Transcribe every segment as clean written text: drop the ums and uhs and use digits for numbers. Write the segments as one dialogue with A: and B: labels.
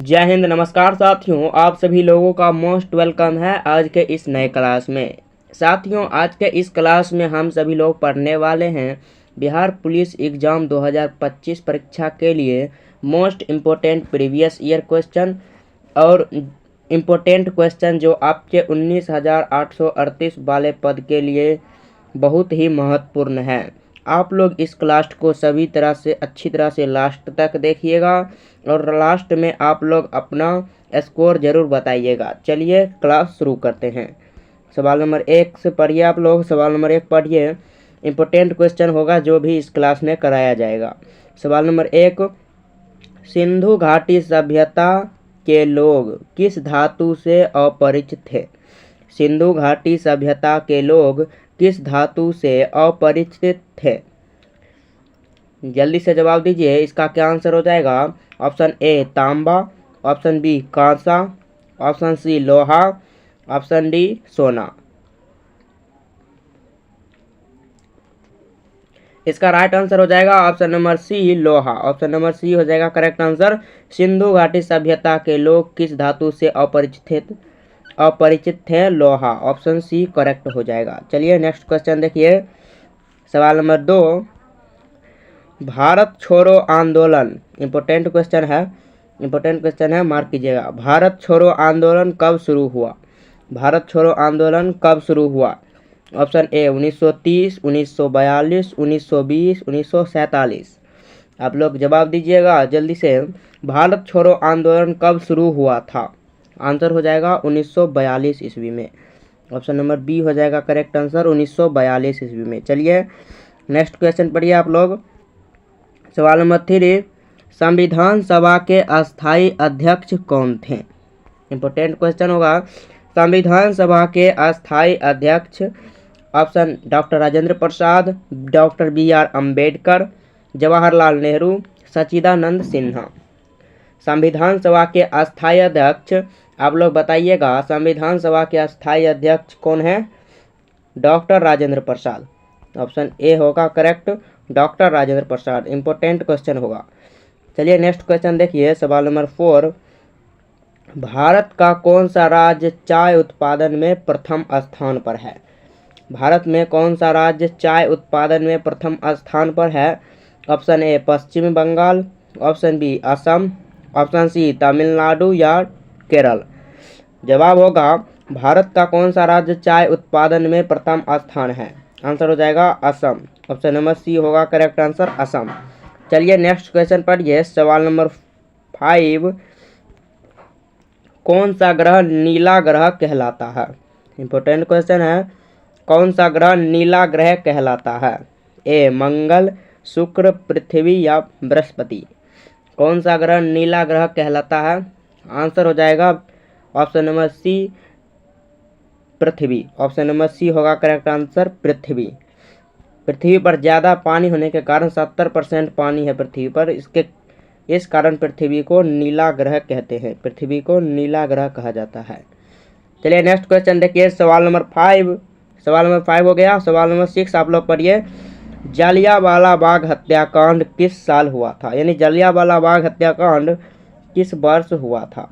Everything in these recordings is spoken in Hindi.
A: जय हिंद। नमस्कार साथियों, आप सभी लोगों का मोस्ट वेलकम है आज के इस नए क्लास में। साथियों, आज के इस क्लास में हम सभी लोग पढ़ने वाले हैं बिहार पुलिस एग्ज़ाम 2025 परीक्षा के लिए most important previous year question और इम्पोर्टेंट क्वेश्चन जो आपके 19,838 वाले पद के लिए बहुत ही महत्वपूर्ण है। आप लोग इस क्लास को सभी तरह से अच्छी तरह से लास्ट तक देखिएगा और लास्ट में आप लोग अपना स्कोर ज़रूर बताइएगा। चलिए क्लास शुरू करते हैं। सवाल नंबर 1 से पढ़िए। आप लोग सवाल नंबर 1 पढ़िए। इम्पोर्टेंट क्वेश्चन होगा जो भी इस क्लास में कराया जाएगा। सवाल नंबर 1, सिंधु घाटी सभ्यता के लोग किस धातु से अपरिचित थे? सिंधु घाटी सभ्यता के लोग किस धातु से अपरिचित थे? जल्दी से जवाब दीजिए। इसका क्या आंसर हो जाएगा? ऑप्शन ए तांबा, ऑप्शन बी कांसा, ऑप्शन सी लोहा, ऑप्शन डी सोना। इसका राइट आंसर हो जाएगा ऑप्शन नंबर सी लोहा। ऑप्शन नंबर सी हो जाएगा करेक्ट आंसर। सिंधु घाटी सभ्यता के लोग किस धातु से अपरिचित थे? लोहा। ऑप्शन सी करेक्ट हो जाएगा। चलिए नेक्स्ट क्वेश्चन देखिए। सवाल नंबर 2, भारत छोड़ो आंदोलन। इम्पोर्टेंट क्वेश्चन है, मार्क कीजिएगा। भारत छोड़ो आंदोलन कब शुरू हुआ? भारत छोड़ो आंदोलन कब शुरू हुआ? Option A 1930, 1942, 1920, 1947। आप लोग जवाब दीजिएगा जल्दी से। भारत छोड़ो आंदोलन कब शुरू हुआ था? आंसर हो जाएगा 1942 ईस्वी में। ऑप्शन नंबर बी हो जाएगा करेक्ट आंसर 1942 ईस्वी में। चलिए नेक्स्ट क्वेश्चन पढ़िए आप लोग। सवाल नंबर 3, संविधान सभा के अस्थायी अध्यक्ष कौन थे? इम्पोर्टेंट क्वेश्चन होगा। संविधान सभा के अस्थायी अध्यक्ष option doctor Rajendra Prasad, doctor BR Ambedkar, Jawaharlal Nehru, सच्चिदानंद सिन्हा। संविधान सभा के अस्थायी अध्यक्ष आप लोग बताइएगा। संविधान सभा के अस्थायी अध्यक्ष कौन है? Doctor Rajendra Prasad. Option A होगा correct, doctor Rajendra Prasad. Important question होगा। चलिए नेक्स्ट क्वेश्चन देखिए। सवाल नंबर 4, भारत का कौन सा राज्य चाय उत्पादन में प्रथम स्थान पर है? भारत में कौन सा राज्य चाय उत्पादन में प्रथम स्थान पर है? Option A Paschim Bengal, option B Assam, option C Tamil Nadu या केरल। जवाब होगा भारत का कौन सा राज्य चाय उत्पादन में प्रथम स्थान है? आंसर हो जाएगा असम। ऑप्शन नंबर सी होगा करेक्ट आंसर असम। चलिए नेक्स्ट क्वेश्चन पढ़िए। सवाल नंबर 5, कौन सा ग्रह नीला ग्रह कहलाता है? इम्पोर्टेंट क्वेश्चन है। कौन सा ग्रह नीला ग्रह कहलाता है? ए मंगल, शुक्र, पृथ्वी या बृहस्पति। कौन सा ग्रह नीला ग्रह कहलाता है? आंसर हो जाएगा ऑप्शन नंबर सी पृथ्वी। ऑप्शन नंबर सी होगा करेक्ट आंसर पृथ्वी। पृथ्वी पर ज़्यादा पानी होने के कारण 70% पानी है पृथ्वी पर, इस कारण पृथ्वी को नीला ग्रह कहते हैं। पृथ्वी को नीला ग्रह कहा जाता है। चलिए नेक्स्ट क्वेश्चन देखिए। सवाल नंबर 5 हो गया। सवाल नंबर 6 आप लोग पढ़िए। जलियांवाला बाग हत्याकांड किस साल हुआ था? यानी जलियांवाला बाग हत्याकांड किस वर्ष हुआ था?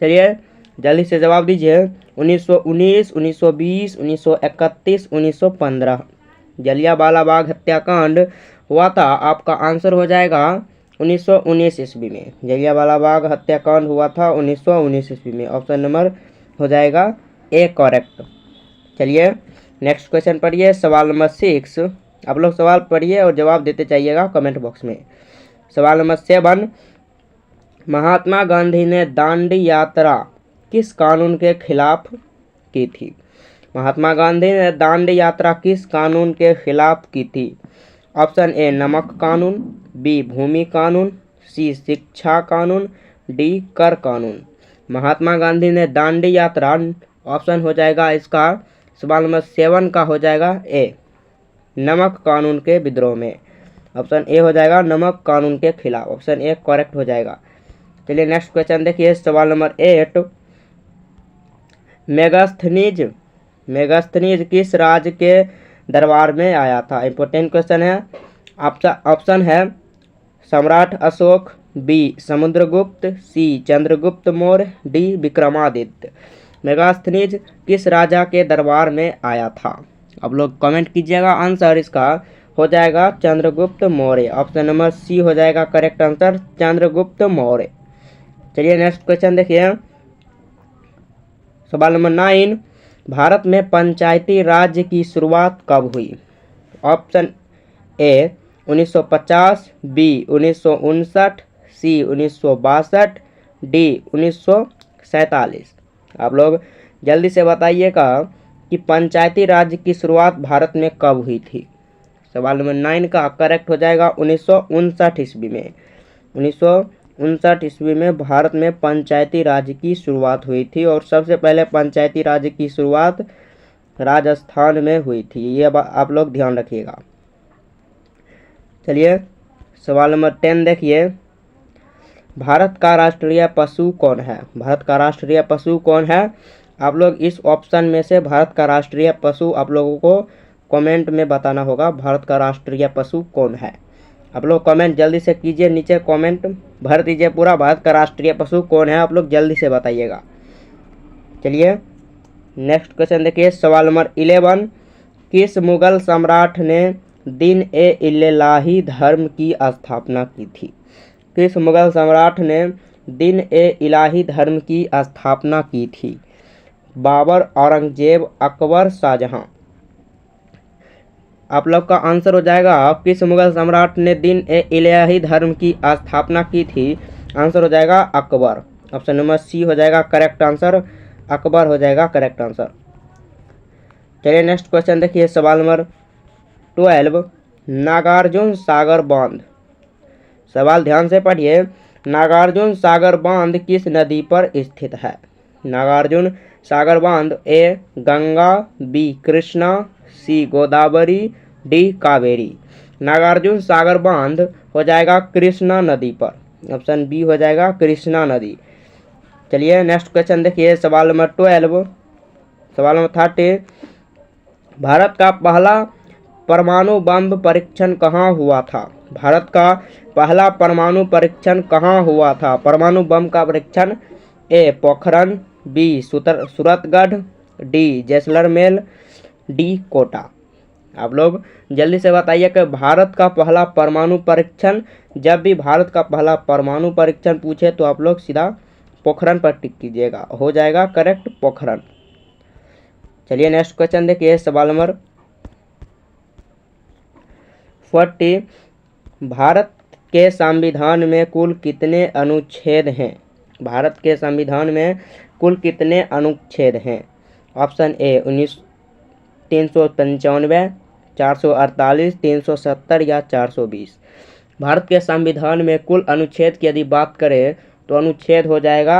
A: चलिए जल्दी से जवाब दीजिए। 1919, 1920, 1931, 1915। जलियांवाला बाग हत्याकांड हुआ था। आपका आंसर हो जाएगा 1919 ईस्वी में। जलियांवाला बाग हत्याकांड हुआ था 1919 ईस्वी में। ऑप्शन नंबर हो जाएगा ए करेक्ट। चलिए नेक्स्ट क्वेश्चन पढ़िए। सवाल नंबर 6 आप लोग सवाल पढ़िए और जवाब देते चाहिएगा कमेंट बॉक्स में। सवाल नंबर 7, महात्मा गांधी ने दांडी यात्रा किस कानून के खिलाफ की थी? महात्मा गांधी ने दांडी यात्रा किस कानून के खिलाफ की थी? ऑप्शन ए नमक कानून, बी भूमि कानून, सी शिक्षा कानून, डी कर कानून। महात्मा गांधी ने दांडी यात्रा, ऑप्शन हो जाएगा इसका सवाल नंबर 7 का हो जाएगा ए नमक कानून के विद्रोह में। ऑप्शन ए हो जाएगा नमक कानून के खिलाफ। ऑप्शन ए करेक्ट हो जाएगा। चलिए नेक्स्ट क्वेश्चन देखिए। सवाल नंबर 8, मेगास्थनीज किस राज्य के दरबार में आया था? इंपॉर्टेंट क्वेश्चन है। ऑप्शन है सम्राट अशोक, बी समुद्रगुप्त, सी चंद्रगुप्त मौर्य, डी विक्रमादित्य। मेगास्थनीज किस राजा के दरबार में आया था? आप लोग कमेंट कीजिएगा। आंसर इसका हो जाएगा Chandragupta Maurya. Option number C हो जाएगा करेक्ट आंसर, चंद्रगुप्त मौर्य। चलिए नेक्स्ट क्वेश्चन देखिए, सवाल नंबर 9, भारत में पंचायती राज्य की शुरुआत कब हुई? Option A 1950, B 1959, C 1962, D 1947। आप लोग जल्दी से बताइएगा कि पंचायती राज्य की शुरुआत भारत में कब हुई थी। सवाल नंबर 9 का करेक्ट हो जाएगा 1959 ईस्वी में। 1959 ईस्वी में भारत में पंचायती राज्य की शुरुआत हुई थी और सबसे पहले पंचायती राज्य की शुरुआत राजस्थान में हुई थी। ये आप लोग ध्यान रखिएगा। चलिए सवाल नंबर 10 देखिए, भारत का राष्ट्रीय पशु कौन है? भारत का राष्ट्रीय पशु कौन है? आप लोग इस ऑप्शन में से भारत का राष्ट्रीय पशु आप लोगों को कमेंट में बताना होगा। भारत का राष्ट्रीय पशु कौन है? आप लोग कमेंट जल्दी से कीजिए, नीचे कमेंट भर दीजिए पूरा, भारत का राष्ट्रीय पशु कौन है? आप लोग जल्दी से बताइएगा। चलिए नेक्स्ट क्वेश्चन देखिए, सवाल नंबर 11, किस मुगल सम्राट ने दिन ए इलाही धर्म की स्थापना की थी? किस मुगल सम्राट ने दिन ए इलाही धर्म की स्थापना की थी? बाबर, औरंगजेब, अकबर, शाहजहां। आप लोग का आंसर हो जाएगा किस मुगल सम्राट ने दिन ए इलाही धर्म की स्थापना की थी? आंसर हो जाएगा अकबर। ऑप्शन नंबर सी हो जाएगा करेक्ट आंसर, अकबर हो जाएगा करेक्ट आंसर। चलिए नेक्स्ट क्वेश्चन देखिए, सवाल नंबर 12, नागार्जुन सागर बांध। सवाल ध्यान से पढ़िए, नागार्जुन सागर बांध किस नदी पर स्थित है? नागार्जुन सागर बांध ए गंगा, बी कृष्णा, सी गोदावरी, डी कावेरी। नागार्जुन सागर बांध हो जाएगा कृष्णा नदी पर। ऑप्शन बी हो जाएगा कृष्णा नदी। चलिए नेक्स्ट क्वेश्चन देखिए, सवाल नंबर 12, सवाल नंबर 30, भारत का पहला परमाणु बम परीक्षण कहाँ हुआ था? भारत का पहला परमाणु परीक्षण कहाँ हुआ था? परमाणु बम का परीक्षण A Pokhran, B Suratgarh, D Jaisalmer, D Kota. आप लोग जल्दी से बताइए कि भारत का पहला परमाणु परीक्षण, जब भी भारत का पहला परमाणु परीक्षण पूछे तो आप लोग सीधा पोखरण पर टिक कीजिएगा, हो जाएगा करेक्ट पोखरण। चलिए नेक्स्ट क्वेश्चन देखिए, सवाल नंबर 40, भारत के संविधान में कुल कितने अनुच्छेद हैं? भारत के संविधान में कुल कितने अनुच्छेद हैं? ऑप्शन ए 395, 448, 370 या 420। भारत के संविधान में कुल अनुच्छेद की यदि बात करें तो अनुच्छेद हो जाएगा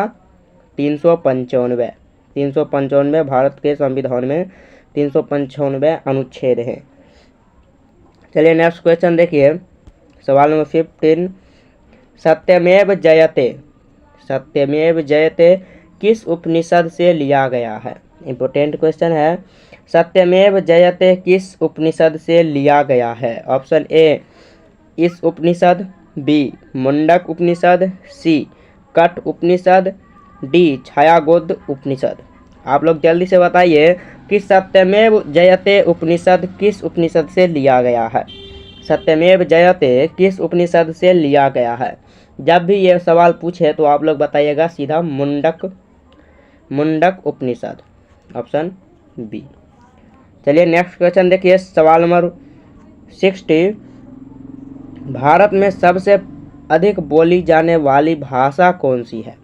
A: 395। 395 भारत के संविधान में 395 अनुच्छेद हैं। चलिए नेक्स्ट क्वेश्चन देखिए, सवाल नंबर 15, सत्यमेव जयते। सत्यमेव जयते किस उपनिषद से लिया गया है? इंपॉर्टेंट क्वेश्चन है। सत्यमेव जयते किस उपनिषद से लिया गया है? ऑप्शन ए इस उपनिषद, बी मुंडक उपनिषद, सी कठ उपनिषद, डी छायागोद उपनिषद। आप लोग जल्दी से बताइए कि सत्यमेव जयते उपनिषद किस उपनिषद से लिया गया है? सत्यमेव जयते किस उपनिषद से लिया गया है? जब भी ये सवाल पूछे तो आप लोग बताइएगा सीधा मुंडक उपनिषद, ऑप्शन बी। चलिए नेक्स्ट क्वेश्चन देखिए, सवाल नंबर 60, भारत में सबसे अधिक बोली जाने वाली भाषा कौन सी है?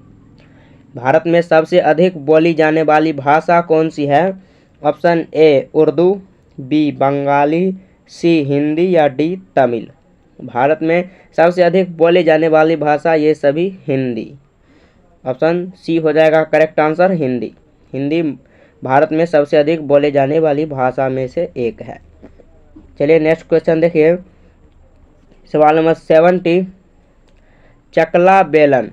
A: भारत में सबसे अधिक बोली जाने वाली भाषा कौन सी है? Option A Urdu, B Bengali, C Hindi या डी तमिल। भारत में सबसे अधिक बोली जाने वाली भाषा ये सभी हिंदी। ऑप्शन सी हो जाएगा करेक्ट आंसर, हिंदी। हिंदी भारत में सबसे अधिक बोले जाने वाली भाषा में से एक है। चलिए नेक्स्ट क्वेश्चन देखिए, सवाल नंबर 70, चकला बेलन।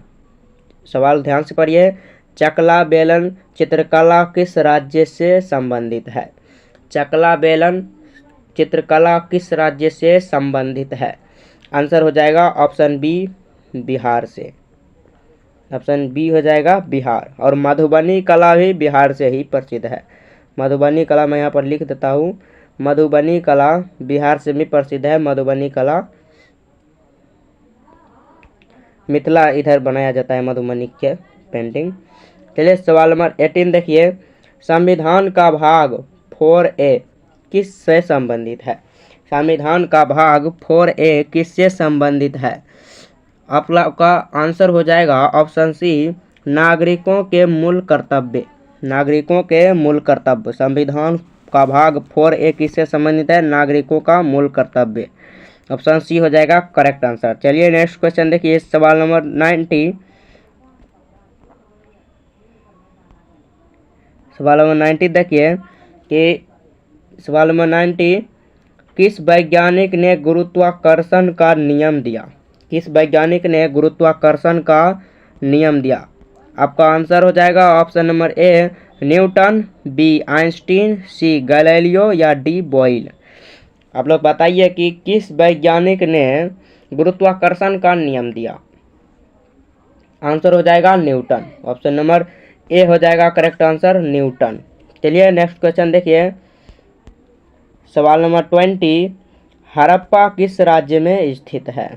A: सवाल ध्यान से पढ़िए, चकला बेलन चित्रकला किस राज्य से संबंधित है? चकला बेलन चित्रकला किस राज्य से संबंधित है? आंसर हो जाएगा ऑप्शन बी बिहार से। ऑप्शन बी हो जाएगा बिहार। और मधुबनी कला भी बिहार से ही प्रसिद्ध है। मधुबनी कला मैं यहाँ पर लिख देता हूँ, मधुबनी कला बिहार से भी प्रसिद्ध है। मधुबनी कला, मिथिला इधर बनाया जाता है मधुबनी के पेंटिंग। चलिए सवाल नंबर 18 देखिए, संविधान का भाग 4A किससे संबंधित है? संविधान का भाग 4A किससे संबंधित है? आप लोग का आंसर हो जाएगा ऑप्शन सी, नागरिकों के मूल कर्तव्य। नागरिकों के मूल कर्तव्य। संविधान का भाग 4A किससे संबंधित है? नागरिकों का मूल कर्तव्य। ऑप्शन सी हो जाएगा करेक्ट आंसर। चलिए नेक्स्ट क्वेश्चन देखिए, सवाल नंबर 90। सवाल नंबर 90 देखिए कि सवाल नंबर 90, किस वैज्ञानिक ने गुरुत्वाकर्षण का नियम दिया? किस वैज्ञानिक ने गुरुत्वाकर्षण का नियम दिया? आपका आंसर हो जाएगा option number A, Newton, B Einstein, C Galileo या डी बॉयल। आप लोग बताइए कि किस वैज्ञानिक ने गुरुत्वाकर्षण का नियम दिया? आंसर हो जाएगा न्यूटन। ऑप्शन नंबर ए हो जाएगा करेक्ट आंसर, न्यूटन। चलिए नेक्स्ट क्वेश्चन देखिए, सवाल नंबर 20, हड़प्पा किस राज्य में स्थित है?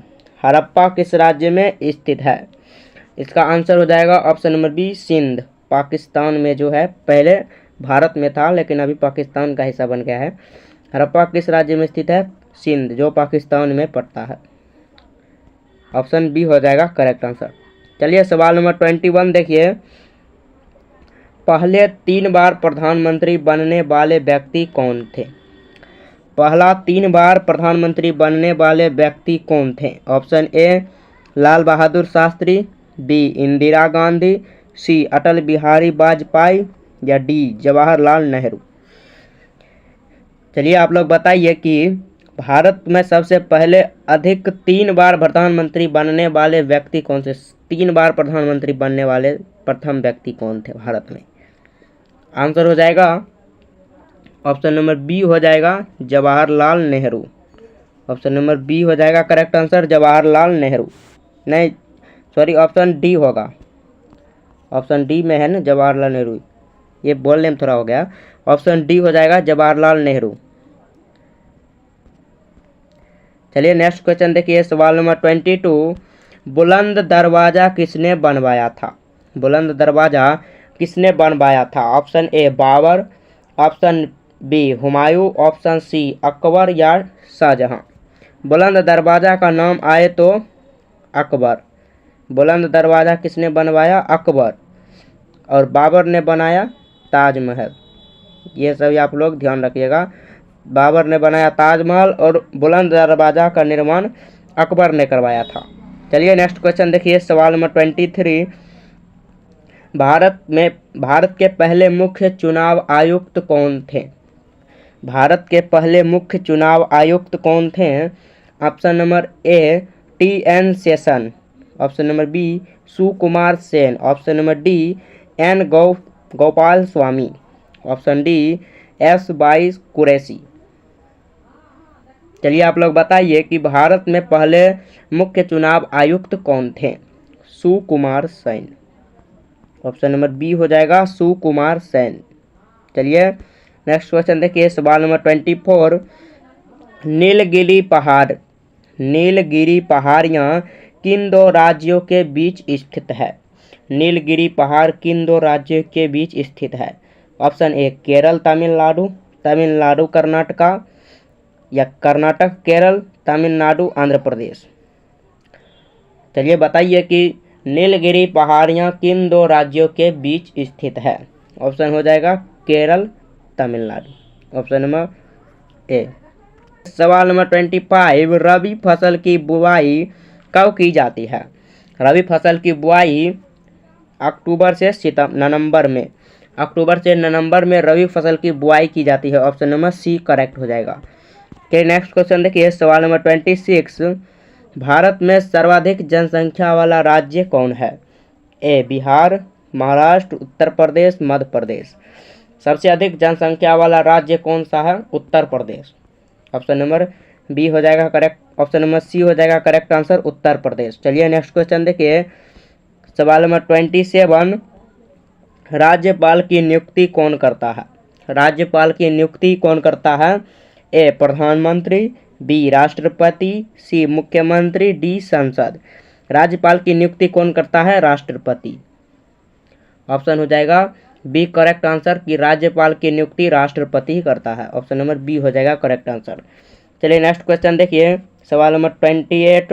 A: हड़प्पा किस राज्य में स्थित है? इसका आंसर हो जाएगा option number B, Sindh. Pakistan में जो है, पहले भारत में था लेकिन अभी पाकिस्तान का हिस्सा बन गया है। हड़प्पा किस राज्य में स्थित है? सिंध, जो पाकिस्तान में पड़ता है। ऑप्शन बी हो जाएगा करेक्ट आंसर। चलिए सवाल नंबर 21 देखिए, पहले 3 बार प्रधानमंत्री बनने वाले व्यक्ति कौन थे? पहला 3 बार प्रधानमंत्री बनने वाले व्यक्ति कौन थे? Option A, Lal Bahadur Shastri, B Indira Gandhi, C Atal Bihari Vajpayee या डी जवाहरलाल नेहरू। चलिए आप लोग बताइए कि भारत में सबसे पहले अधिक 3 बार प्रधानमंत्री बनने वाले व्यक्ति कौन से? 3 बार प्रधानमंत्री बनने वाले प्रथम व्यक्ति कौन थे भारत में? आंसर हो जाएगा ऑप्शन नंबर बी हो जाएगा Jawaharlal Nehru. Option number B हो जाएगा करेक्ट आंसर, जवाहरलाल नेहरू। नहीं सॉरी, ऑप्शन डी होगा। ऑप्शन डी में है ना जवाहरलाल नेहरू, ये बोलने में थोड़ा हो गया। ऑप्शन डी हो जाएगा जवाहरलाल नेहरू। चलिए नेक्स्ट क्वेश्चन देखिए, सवाल नंबर 22, बुलंद दरवाजा किसने बनवाया था? बुलंद दरवाजा किसने बनवाया था? Option A Babur, option B Humayun, option C Akbar या शाहजहां। बुलंद दरवाजा का नाम आए तो अकबर। बुलंद दरवाजा किसने बनवाया? अकबर। और बाबर ने बनाया ताजमहल। ये सभी आप लोग ध्यान रखिएगा। बाबर ने बनाया ताजमहल और बुलंद दरवाजा का निर्माण अकबर ने करवाया था। चलिए नेक्स्ट क्वेश्चन देखिए, सवाल नंबर 23, भारत के पहले मुख्य चुनाव आयुक्त कौन थे? भारत के पहले मुख्य चुनाव आयुक्त कौन थे? Option number A, T N. Seshan, option number B, Sukumar Sen, option number D, N. Gopal Swami, option D, S. Y Qureshi. चलिए आप लोग बताइए कि भारत में पहले मुख्य चुनाव आयुक्त कौन थे? सुकुमार सेन। ऑप्शन नंबर बी हो जाएगा सुकुमार सेन। चलिए नेक्स्ट क्वेश्चन देखिए, सवाल नंबर 24, नीलगिरी पहाड़ियाँ किन 2 राज्यों के बीच स्थित है? नीलगिरी पहाड़ किन 2 राज्यों के बीच स्थित है? ऑप्शन ए केरल तमिलनाडु, तमिलनाडु कर्नाटका या कर्नाटक केरल, तमिलनाडु आंध्र प्रदेश। चलिए बताइए कि नीलगिरी पहाड़ियाँ किन 2 राज्यों के बीच स्थित है? ऑप्शन हो जाएगा केरल तमिलनाडु। ऑप्शन नंबर ए। सवाल नंबर 25, रबी फसल की बुआई कब की जाती है? रबी फसल की बुआई अक्टूबर से नवंबर में, अक्टूबर से नवंबर में रबी फसल की बुआई की जाती है। ऑप्शन नंबर सी करेक्ट हो जाएगा। ओके नेक्स्ट क्वेश्चन देखिए, सवाल नंबर 26, भारत में सर्वाधिक जनसंख्या वाला राज्य कौन है? ए बिहार, महाराष्ट्र, उत्तर प्रदेश, मध्य प्रदेश। सबसे अधिक जनसंख्या वाला राज्य कौन सा है? Uttar Pradesh. Option number B हो जाएगा करेक्ट, ऑप्शन नंबर सी हो जाएगा करेक्ट आंसर उत्तर प्रदेश। चलिए नेक्स्ट क्वेश्चन देखिए, सवाल नंबर 27, राज्यपाल की नियुक्ति कौन करता है? राज्यपाल की नियुक्ति कौन करता है? ए प्रधानमंत्री, बी राष्ट्रपति, सी मुख्यमंत्री, डी संसद। राज्यपाल की नियुक्ति कौन करता है? राष्ट्रपति। ऑप्शन हो जाएगा बी करेक्ट आंसर कि राज्यपाल की नियुक्ति राष्ट्रपति ही करता है। ऑप्शन नंबर बी हो जाएगा करेक्ट आंसर। चलिए नेक्स्ट क्वेश्चन देखिए, सवाल नंबर 28,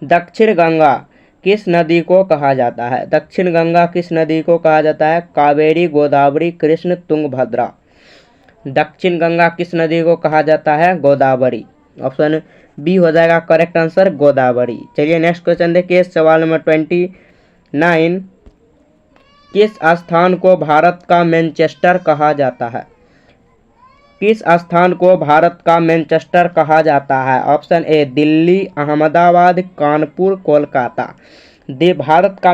A: दक्षिण गंगा किस नदी को कहा जाता है? दक्षिण गंगा किस नदी को कहा जाता है? कावेरी, गोदावरी, कृष्ण, तुंगभद्रा। दक्षिण गंगा किस नदी को कहा जाता है? गोदावरी। ऑप्शन बी हो जाएगा करेक्ट आंसर गोदावरी। चलिए नेक्स्ट क्वेश्चन देखिए, सवाल नंबर 29, किस स्थान को भारत का मैनचेस्टर कहा जाता है? किस स्थान को भारत का मैनचेस्टर कहा जाता है? Option A Delhi, Ahmedabad, Kanpur, Kolkata. भारत का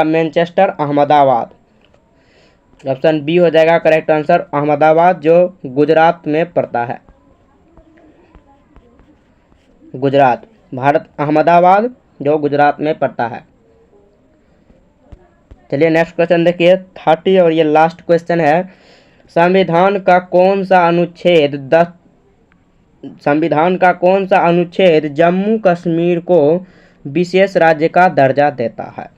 A: मैनचेस्टर अहमदाबाद। ऑप्शन बी हो जाएगा करेक्ट आंसर अहमदाबाद, जो गुजरात में पड़ता है। गुजरात, भारत अहमदाबाद जो गुजरात में पड़ता है। चलिए नेक्स्ट क्वेश्चन देखिए 30 और ये लास्ट क्वेश्चन है, संविधान का कौन सा अनुच्छेद जम्मू कश्मीर को विशेष राज्य का दर्जा देता है?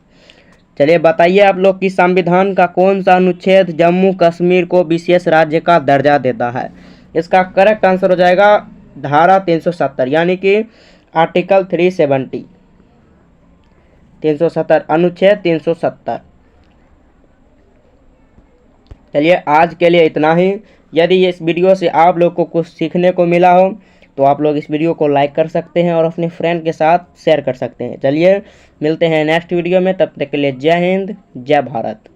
A: चलिए बताइए आप लोग कि संविधान का कौन सा अनुच्छेद जम्मू कश्मीर को विशेष राज्य का दर्जा देता है? इसका करेक्ट आंसर हो जाएगा धारा 370, यानी कि आर्टिकल 370, अनुच्छेद 370। चलिए आज के लिए इतना ही। यदि इस वीडियो से आप लोग को कुछ सीखने को मिला हो तो आप लोग इस वीडियो को लाइक कर सकते हैं और अपने फ्रेंड के साथ शेयर कर सकते हैं। चलिए मिलते हैं नेक्स्ट वीडियो में, तब तक के लिए जय हिंद, जय भारत।